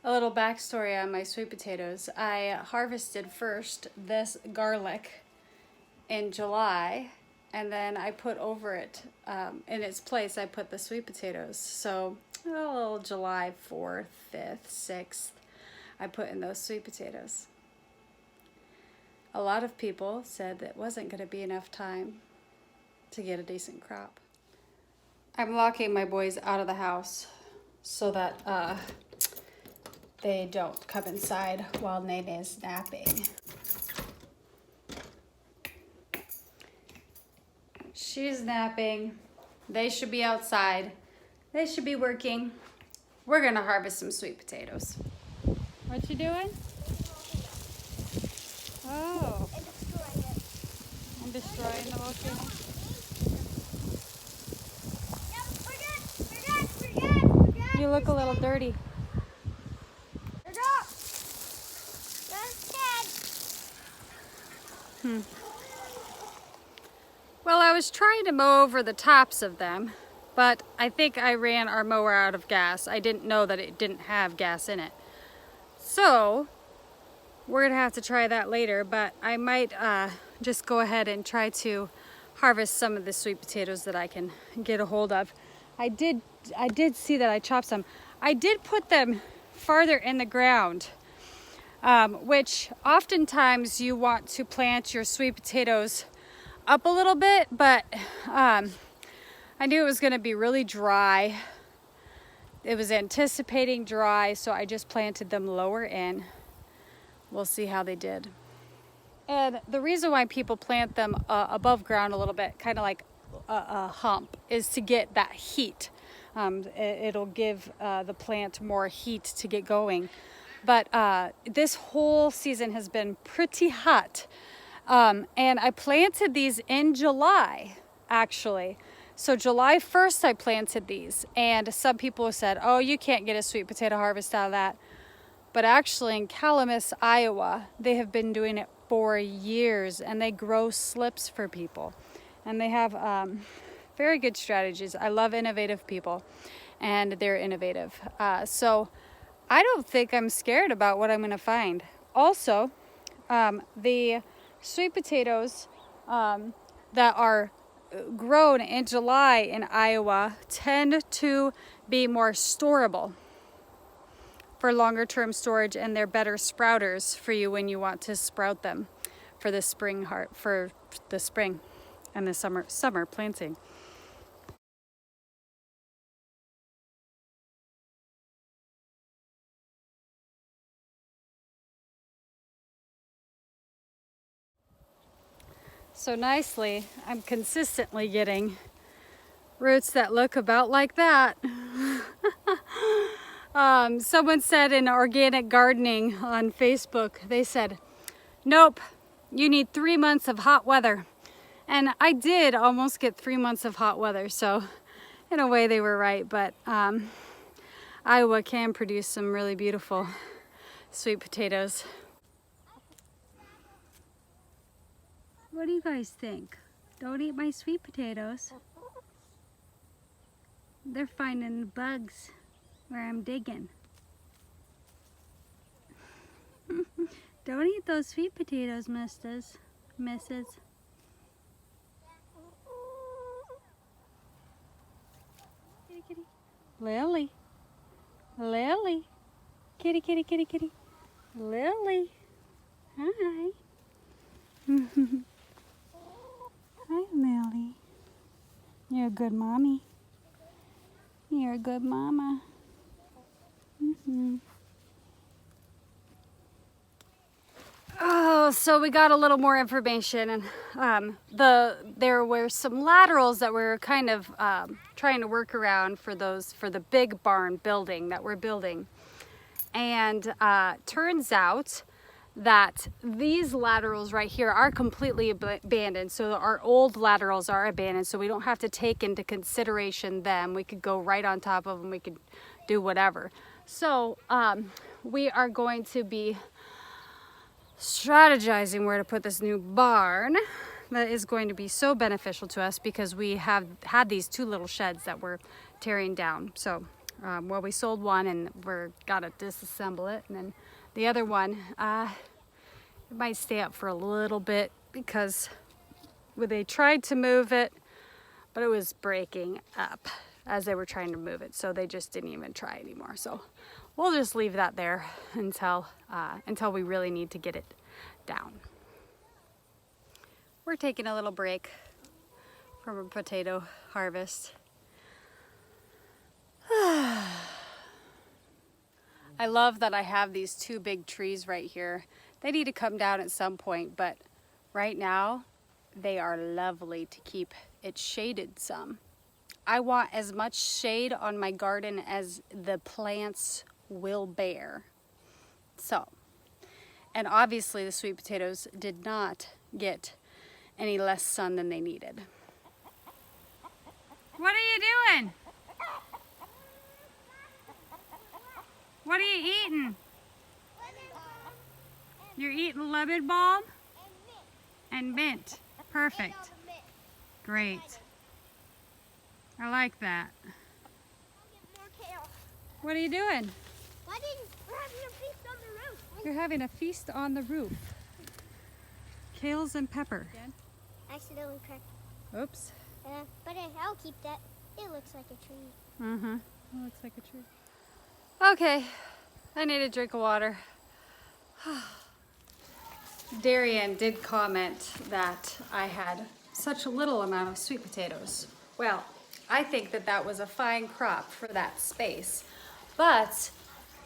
A little backstory on my sweet potatoes. I harvested first this garlic in July, and then I put over it, in its place, I put the sweet potatoes. So, July 4th, 5th, 6th, I put in those sweet potatoes. A lot of people said that it wasn't going to be enough time to get a decent crop. I'm locking my boys out of the house so that they don't come inside while Nene's napping. She's napping. They should be outside. They should be working. We're gonna harvest some sweet potatoes. What you doing? Oh. I'm destroying the volcano. You look a little dirty. Well, I was trying to mow over the tops of them, but I think I ran our mower out of gas. I didn't know that it didn't have gas in it. So, we're gonna have to try that later, but I might just go ahead and try to harvest some of the sweet potatoes that I can get a hold of. I did see that I chopped some. I did put them farther in the ground, which oftentimes you want to plant your sweet potatoes up a little bit, but I knew it was going to be really dry. It was anticipating dry, so I just planted them lower in. We'll see how they did. And the reason why people plant them above ground a little bit, kind of like a hump, is to get that heat. It'll give the plant more heat to get going. But this whole season has been pretty hot. And I planted these in July, actually. So July 1st I planted these, and some people said, oh, you can't get a sweet potato harvest out of that. But actually in Calamus, Iowa, they have been doing it for years, and they grow slips for people. And they have very good strategies. I love innovative people, and they're innovative. So I don't think I'm scared about what I'm going to find. Also, the sweet potatoes that are grown in July in Iowa tend to be more storable for longer term storage, and they're better sprouters for you when you want to sprout them for the spring and the summer planting. So nicely, I'm consistently getting roots that look about like that. Someone said in organic gardening on Facebook, they said, nope, you need 3 months of hot weather. And I did almost get 3 months of hot weather, so in a way they were right, but Iowa can produce some really beautiful sweet potatoes. What do you guys think? Don't eat my sweet potatoes. They're finding bugs where I'm digging. Don't eat those sweet potatoes, Misses. Kitty, kitty. Lily. Lily. Kitty, kitty, kitty, kitty. Lily. Hi. Hi, Lily. You're a good mommy. You're a good mama. Oh, so we got a little more information, and there were some laterals that we're kind of trying to work around for the big barn building that we're building, and turns out that these laterals right here are completely abandoned. So our old laterals are abandoned, so we don't have to take into consideration them. We could go right on top of them. We could do whatever. So we are going to be strategizing where to put this new barn that is going to be so beneficial to us, because we have had these two little sheds that we're tearing down. So Well, we sold one and we're gotta disassemble it, and then the other one, it might stay up for a little bit because they tried to move it, but it was breaking up as they were trying to move it, so they just didn't even try anymore. So we'll just leave that there until we really need to get it down. We're taking a little break from a potato harvest. I love that I have these two big trees right here. They need to come down at some point, but right now they are lovely to keep it shaded some. I want as much shade on my garden as the plants will bear. So, and obviously the sweet potatoes did not get any less sun than they needed. What are you doing? What are you eating? You're eating lemon balm and mint. Perfect. Great. I like that. What are you doing? We're having a feast on the roof. You're having a feast on the roof. Kales and pepper. Accidentally cracked. Oops. But I'll keep that. It looks like a tree. Mm-hmm. It looks like a tree. Okay. I need a drink of water. Darian did comment that I had such a little amount of sweet potatoes. Well, I think that that was a fine crop for that space, but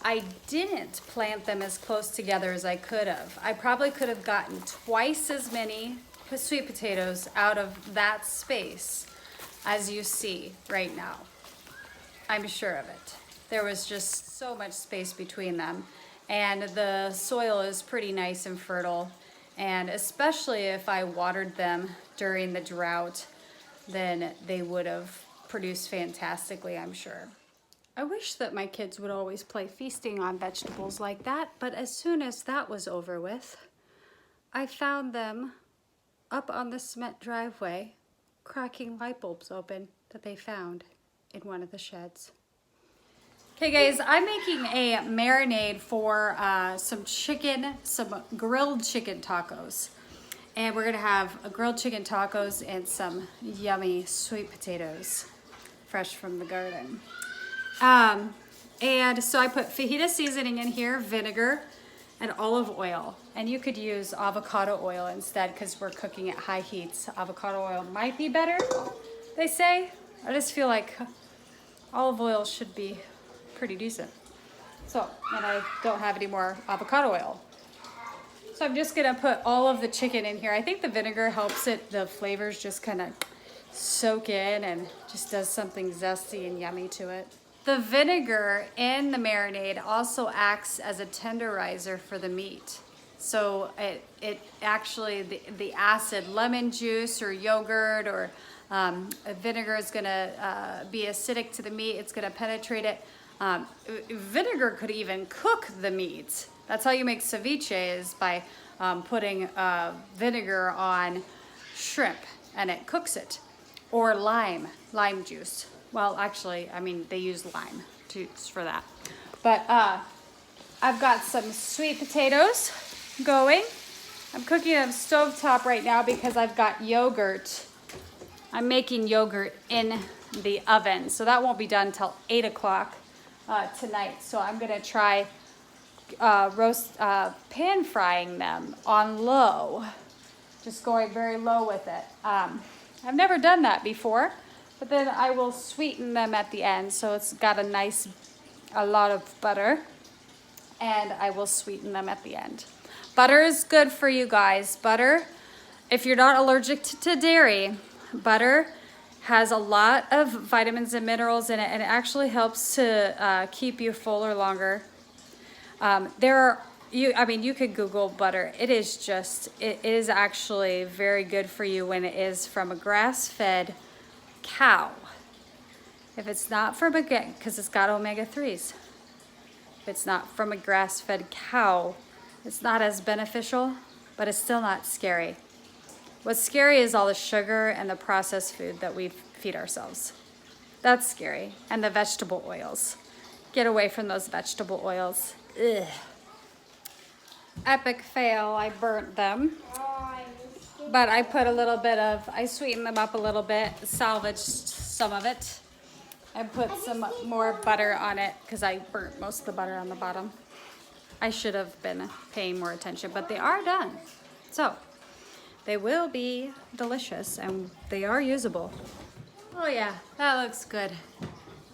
I didn't plant them as close together as I could have. I probably could have gotten twice as many sweet potatoes out of that space as you see right now. I'm sure of it. There was just so much space between them, and the soil is pretty nice and fertile, and especially if I watered them during the drought, then they would have produced fantastically, I'm sure. I wish that my kids would always play feasting on vegetables like that, but as soon as that was over with, I found them up on the cement driveway cracking light bulbs open that they found in one of the sheds. Okay guys, I'm making a marinade for some grilled chicken tacos. And we're gonna have a grilled chicken tacos and some yummy sweet potatoes, fresh from the garden. And so I put fajita seasoning in here, vinegar, and olive oil. And you could use avocado oil instead because we're cooking at high heats. Avocado oil might be better, they say. I just feel like olive oil should be pretty decent. So, and I don't have any more avocado oil. So I'm just gonna put all of the chicken in here. I think the vinegar helps it, the flavors just kind of soak in and just does something zesty and yummy to it. The vinegar in the marinade also acts as a tenderizer for the meat. So it actually, the acid, lemon juice or yogurt or vinegar is gonna be acidic to the meat. It's gonna penetrate it. Vinegar could even cook the meat. That's how you make ceviche, is by putting vinegar on shrimp and it cooks it. Or lime juice. Well, actually, I mean, they use lime juice for that. But I've got some sweet potatoes going. I'm cooking them stovetop right now because I've got yogurt. I'm making yogurt in the oven, so that won't be done till 8 o'clock tonight. So I'm gonna try pan frying them on low, just going very low with it. I've never done that before, but then I will sweeten them at the end, so it's got a lot of butter, and I will sweeten them at the end. Butter is good for you guys. Butter, if you're not allergic to dairy, butter has a lot of vitamins and minerals in it, and it actually helps to keep you fuller longer. You could Google butter. It is actually very good for you when it is from a grass-fed cow. If it's not from because it's got omega-3s. If it's not from a grass-fed cow, it's not as beneficial, but it's still not scary. What's scary is all the sugar and the processed food that we feed ourselves. That's scary, and the vegetable oils. Get away from those vegetable oils. Ugh. Epic fail, I burnt them. But I put a little bit of, I sweetened them up a little bit, salvaged some of it. I put some more butter on it because I burnt most of the butter on the bottom. I should have been paying more attention, but they are done. So, they will be delicious and they are usable. Oh yeah, that looks good.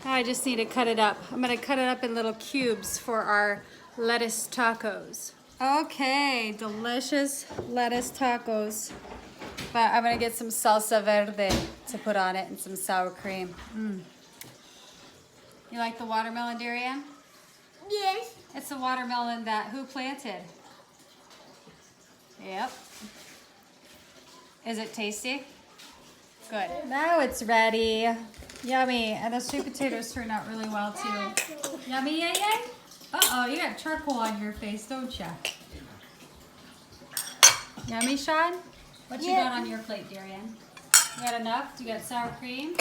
Now I just need to cut it up. I'm gonna cut it up in little cubes for our lettuce tacos. Okay, delicious lettuce tacos. But I'm gonna get some salsa verde to put on it and some sour cream. You like the watermelon, Darian? Yes. It's the watermelon that who planted? Yep. Is it tasty? Good. Now it's ready. Yummy. And the sweet potatoes turned out really well too. Yummy, yay, yay? Uh-oh, you got charcoal on your face, don't you? Yummy, Sean? What you got on your plate, Darian? You got enough? Do you got sour cream?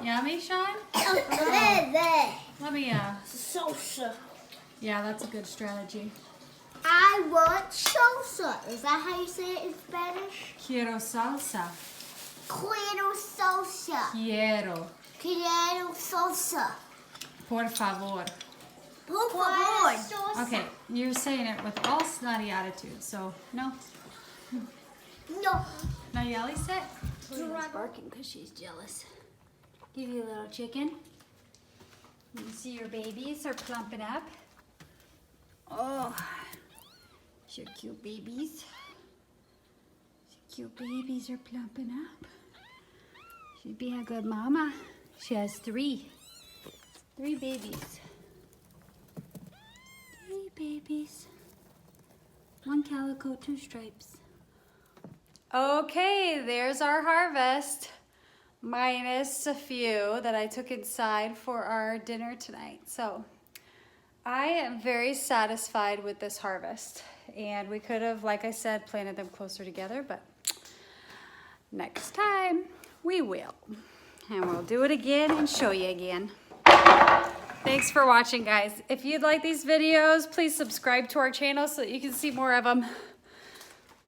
Yummy, Sean? Let me, Salsa. yeah, that's a good strategy. I want salsa. Is that how you say it in Spanish? Quiero salsa. Quiero salsa. Quiero. Quiero salsa. Por favor. Por favor. Okay, you're saying it with all snotty attitude, so no. No. Nayeli sit? She's barking because she's jealous. Give you a little chicken. You see your babies are plumping up. Oh, your cute babies. Cute babies are plumping up. She'd be a good mama. She has three babies. 3 babies. 1 calico, 2 stripes. Okay, there's our harvest. Minus a few that I took inside for our dinner tonight. So I am very satisfied with this harvest. And we could have, like I said, planted them closer together, but next time we will. And we'll do it again and show you again. Thanks for watching, guys. If you'd like these videos, please subscribe to our channel so that you can see more of them.